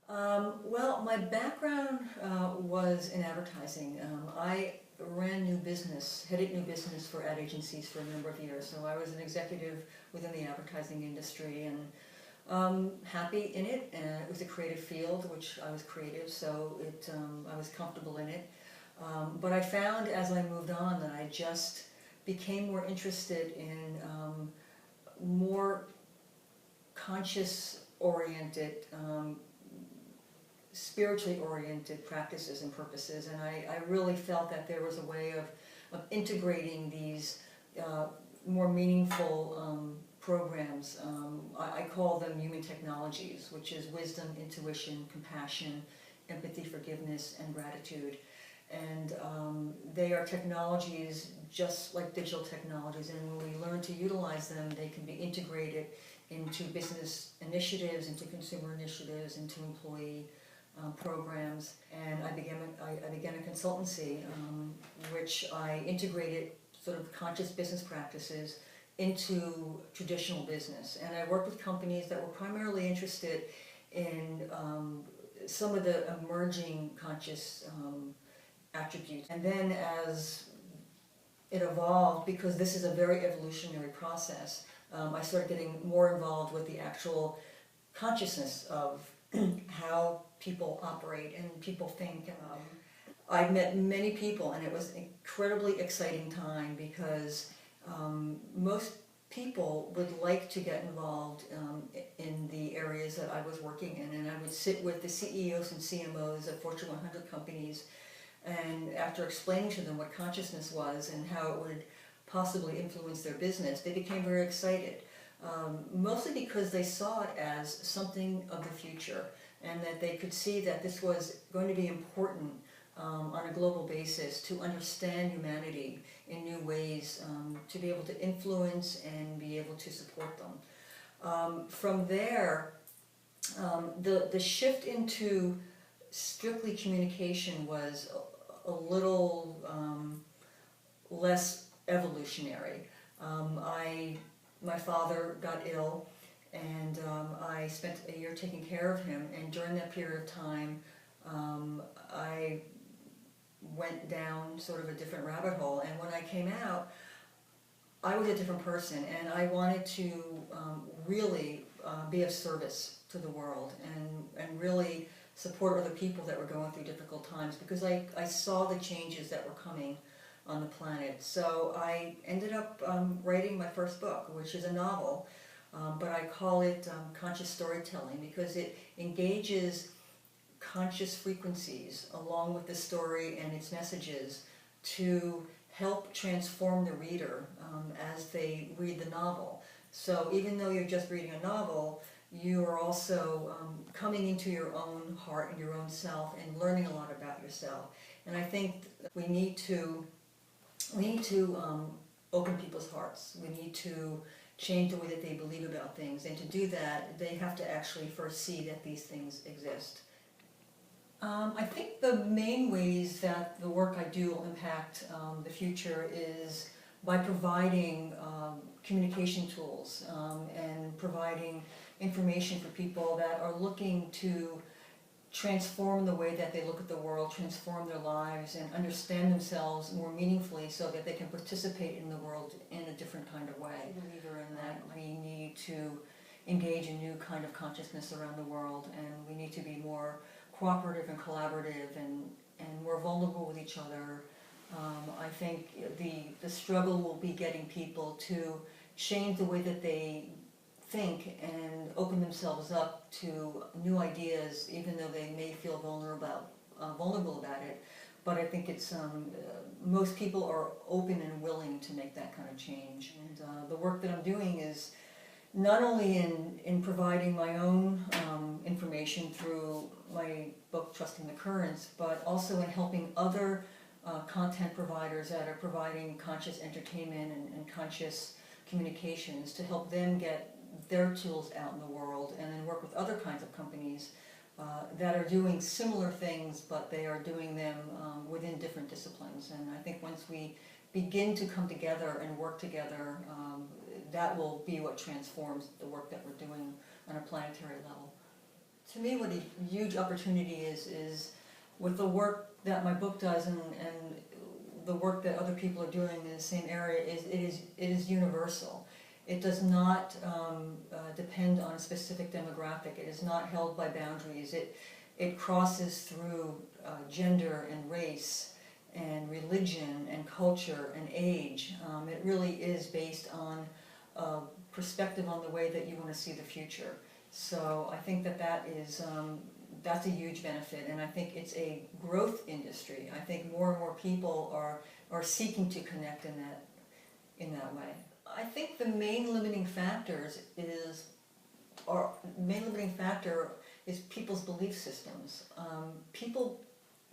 Well, my background was in advertising. I ran headed new business for ad agencies for a number of years. So I was an executive within the advertising industry and happy in it. And it was a creative field, which I was creative, so I was comfortable in it. But I found as I moved on that I just became more interested in more conscious-oriented, spiritually oriented practices and purposes, and I really felt that there was a way of integrating these more meaningful programs. I call them human technologies, which is wisdom, intuition, compassion, empathy, forgiveness, and gratitude. And they are technologies just like digital technologies, and when we learn to utilize them, they can be integrated into business initiatives, into consumer initiatives, into employee programs. And I began a consultancy, which I integrated sort of conscious business practices into traditional business. And I worked with companies that were primarily interested in some of the emerging conscious attributes. And then as it evolved, because this is a very evolutionary process, I started getting more involved with the actual consciousness of how people operate and people think. I met many people, and it was an incredibly exciting time because most people would like to get involved in the areas that I was working in, and I would sit with the CEOs and CMOs of Fortune 100 companies, and after explaining to them what consciousness was and how it would possibly influence their business, they became very excited, mostly because they saw it as something of the future, and that they could see that this was going to be important on a global basis to understand humanity in new ways, to be able to influence and be able to support them. From there, the shift into strictly communication was a little less evolutionary. My father got ill, and I spent a year taking care of him, and during that period of time I went down sort of a different rabbit hole, and when I came out I was a different person, and I wanted to really be of service to the world and really support other people that were going through difficult times, because I saw the changes that were coming on the planet. So I ended up writing my first book, which is a novel, but I call it conscious storytelling because it engages conscious frequencies along with the story and its messages to help transform the reader as they read the novel. So even though you're just reading a novel, you are also coming into your own heart and your own self and learning a lot about yourself. And I think we need to open people's hearts. We need to change the way that they believe about things, and to do that they have to actually first see that these things exist. I think the main ways that the work I do will impact the future is by providing communication tools and providing information for people that are looking to transform the way that they look at the world, transform their lives, and understand themselves more meaningfully so that they can participate in the world in a different kind of way. I'm a believer in that we need to engage in new kind of consciousness around the world, and we need to be more cooperative and collaborative and more vulnerable with each other. I think the struggle will be getting people to change the way that they think and open themselves up to new ideas, even though they may feel vulnerable about it. But I think it's most people are open and willing to make that kind of change. And the work that I'm doing is not only in providing my own information through my book Trusting the Currents, but also in helping other content providers that are providing conscious entertainment and conscious communications to help them get their tools out in the world, and then work with other kinds of companies that are doing similar things, but they are doing them within different disciplines. And I think once we begin to come together and work together, that will be what transforms the work that we're doing on a planetary level. To me, what a huge opportunity is with the work that my book does and the work that other people are doing in the same area, it is universal. It does not depend on a specific demographic. It is not held by boundaries. It crosses through gender and race and religion and culture and age. It really is based on perspective on the way that you want to see the future. So I think that's a huge benefit, and I think it's a growth industry. I think more and more people are seeking to connect in that way. I think the main limiting factor is people's belief systems. People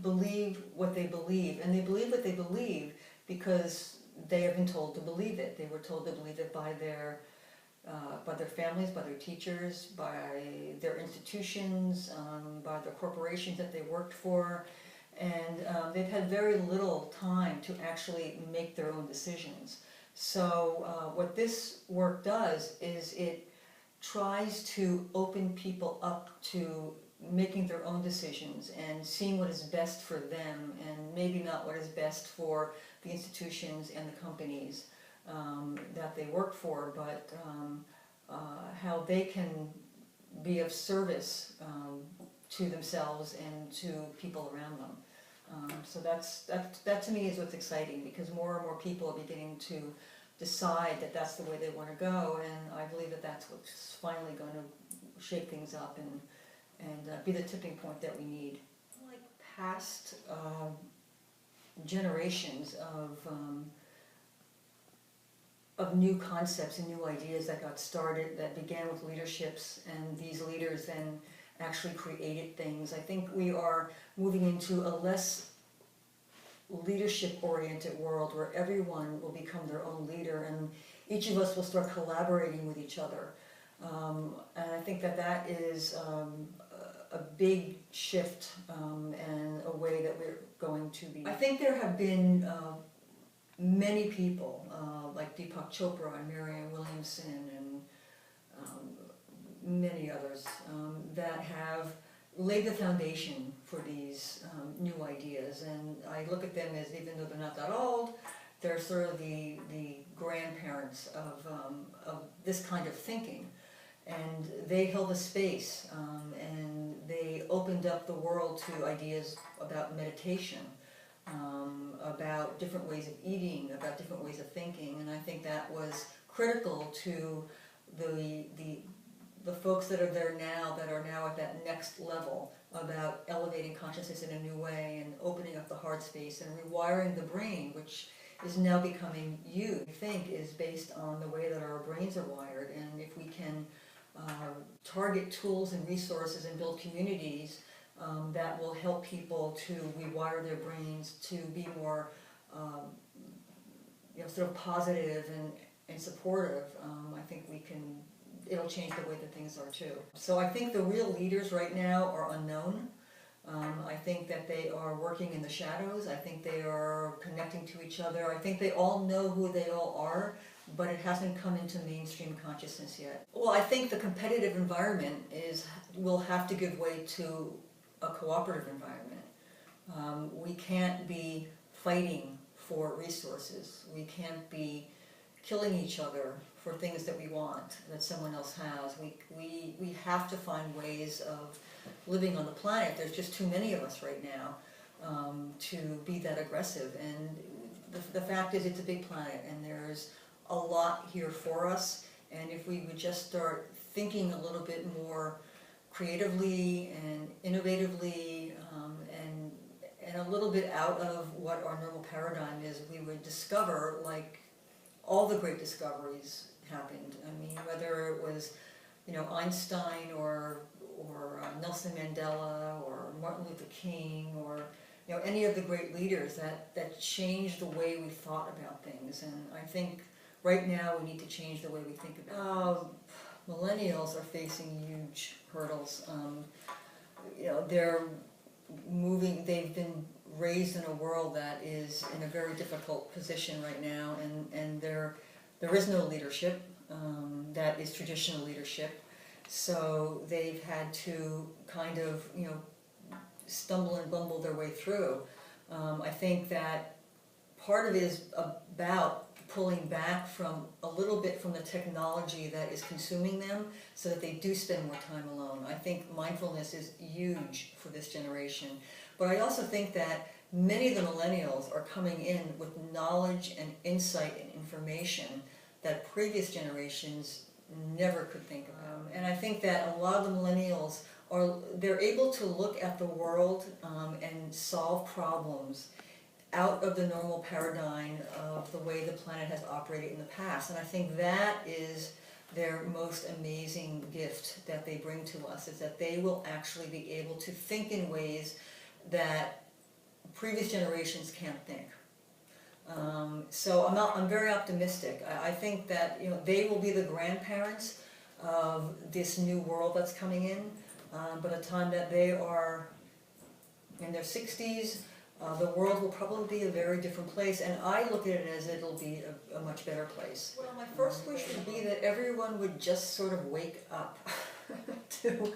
believe what they believe, and they believe what they believe because they have been told to believe it. They were told to believe it by their families, by their teachers, by their institutions, by the corporations that they worked for, and they've had very little time to actually make their own decisions. So what this work does is it tries to open people up to making their own decisions and seeing what is best for them, and maybe not what is best for the institutions and the companies that they work for, but how they can be of service to themselves and to people around them. So that to me is what's exciting, because more and more people are beginning to decide that that's the way they want to go, and I believe that that's what's finally going to shake things up and be the tipping point that we need. Like past generations of new concepts and new ideas that got started, that began with leaderships, and these leaders then actually created things. I think we are moving into a less leadership-oriented world where everyone will become their own leader, and each of us will start collaborating with each other. And I think that is a big shift and a way that we're going to be. I think there have been many people like Deepak Chopra and Marianne Williamson and many others that have laid the foundation for these new ideas, and I look at them as, even though they're not that old, they're sort of the grandparents of this kind of thinking, and they held a space and they opened up the world to ideas about meditation, about different ways of eating, about different ways of thinking, and I think that was critical to the folks that are there now, that are now at that next level, about elevating consciousness in a new way and opening up the heart space and rewiring the brain, which is now becoming you. I think is based on the way that our brains are wired, and if we can target tools and resources and build communities that will help people to rewire their brains to be more sort of positive and supportive, I think it'll change the way that things are too. So I think the real leaders right now are unknown. I think that they are working in the shadows. I think they are connecting to each other. I think they all know who they all are, but it hasn't come into mainstream consciousness yet. Well, I think the competitive environment will have to give way to a cooperative environment. We can't be fighting for resources. We can't be killing each other for things that we want, that someone else has. We have to find ways of living on the planet. There's just too many of us right now to be that aggressive. And the fact is, it's a big planet, and there's a lot here for us. And if we would just start thinking a little bit more creatively and innovatively and a little bit out of what our normal paradigm is, we would discover, like all the great discoveries happened. I mean, whether it was, Einstein or Nelson Mandela or Martin Luther King or any of the great leaders that changed the way we thought about things. And I think right now we need to change the way we think about millennials are facing huge hurdles. They're moving. They've been raised in a world that is in a very difficult position right now, and there is no leadership that is traditional leadership. So they've had to kind of, stumble and bumble their way through. I think that part of it is about pulling back from a little bit from the technology that is consuming them so that they do spend more time alone. I think mindfulness is huge for this generation. But I also think that many of the millennials are coming in with knowledge and insight and information that previous generations never could think about. And I think that a lot of the millennials they're able to look at the world and solve problems out of the normal paradigm of the way the planet has operated in the past. And I think that is their most amazing gift that they bring to us, is that they will actually be able to think in ways that previous generations can't think. So I'm very optimistic. I think that they will be the grandparents of this new world that's coming in. By the time that they are in their 60s, the world will probably be a very different place, and I look at it as it'll be a much better place. Well, my first wish would be that everyone would just sort of wake up to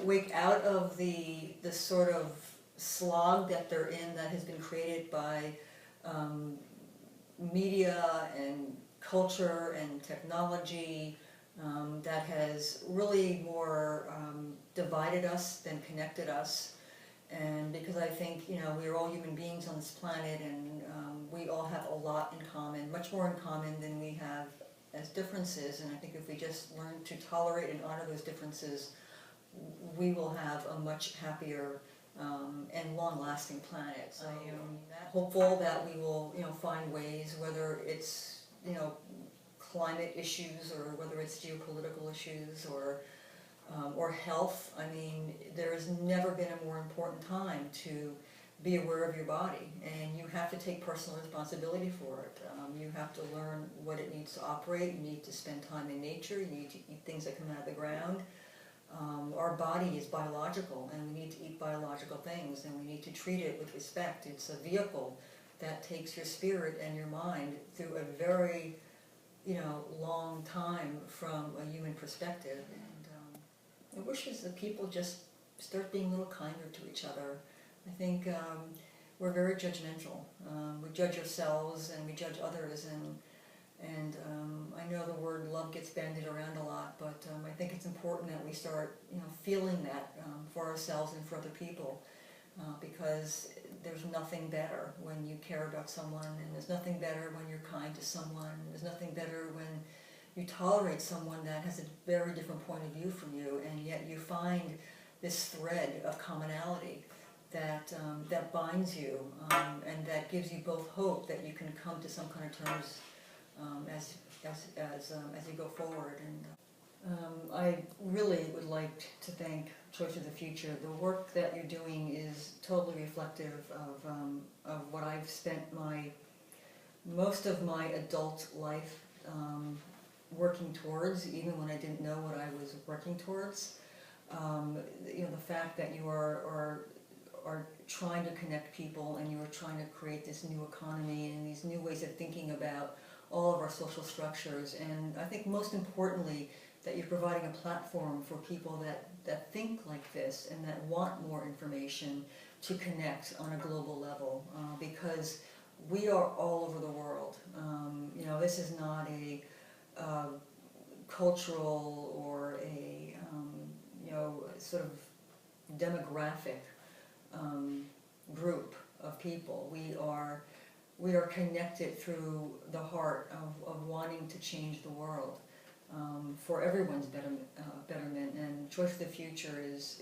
wake out of the sort of slog that they're in that has been created by media and culture and technology that has really more divided us than connected us. And because I think, we are all human beings on this planet, and we all have a lot in common, much more in common than we have as differences. And I think if we just learn to tolerate and honor those differences, we will have a much happier and long-lasting planet. So I am hopeful that we will, find ways, whether it's, climate issues or whether it's geopolitical issues or health. I mean, there has never been a more important time to be aware of your body, and you have to take personal responsibility for it. You have to learn what it needs to operate. You need to spend time in nature. You need to eat things that come out of the ground. Our body is biological, and we need to eat biological things, and we need to treat it with respect. It's a vehicle that takes your spirit and your mind through a very, long time from a human perspective. And I wish that people just start being a little kinder to each other. I think we're very judgmental. We judge ourselves and we judge others, and I know the word love gets bandied around a lot, but I think it's important that we start, feeling that for ourselves and for other people, because there's nothing better when you care about someone, and there's nothing better when you're kind to someone, and there's nothing better when you tolerate someone that has a very different point of view from you, and yet you find this thread of commonality that that binds you, and that gives you both hope that you can come to some kind of terms as you go forward. And I really would like to thank Choice of the Future. The work that you're doing is totally reflective of what I've spent most of my adult life working towards, even when I didn't know what I was working towards. The fact that you are trying to connect people, and you are trying to create this new economy and these new ways of thinking about all of our social structures, and I think most importantly that you're providing a platform for people that think like this and that want more information to connect on a global level, because we are all over the world. This is not a cultural or a sort of demographic group of people. We are connected through the heart of wanting to change the world for everyone's betterment. And Choice of the Future is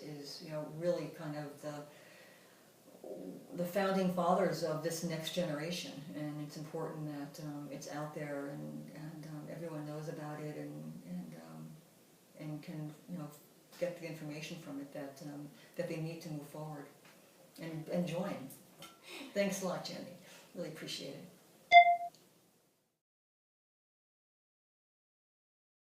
really kind of the founding fathers of this next generation, and it's important that it's out there and everyone knows about it and can get the information from it that they need to move forward and join. Thanks a lot, Jenny. Really appreciate it.